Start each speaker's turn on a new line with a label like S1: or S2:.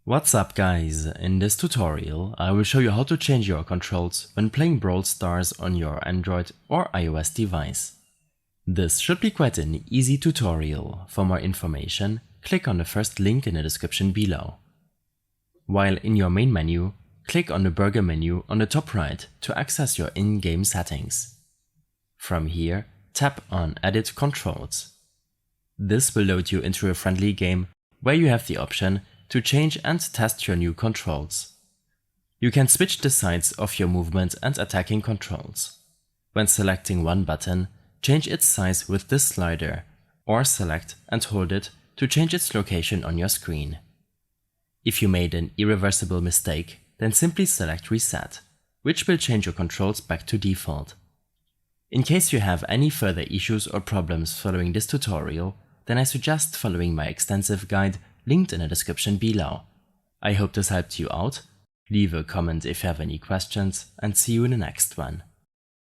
S1: What's up guys, in this tutorial I will show you how to change your controls when playing Brawl Stars on your Android or iOS device. This should be quite an easy tutorial. For more information, click on the first link in the description below. While in your main menu, click on the burger menu on the top right to access your in-game settings. From here, tap on Edit Controls. This will load you into a friendly game where you have the option to change and test your new controls. You can switch the sides of your movement and attacking controls. When selecting one button, change its size with this slider, or select and hold it to change its location on your screen. If you made an irreversible mistake, then simply select Reset, which will change your controls back to default. In case you have any further issues or problems following this tutorial, then I suggest following my extensive guide linked in the description below. I hope this helped you out. Leave a comment if you have any questions, and see you in the next one.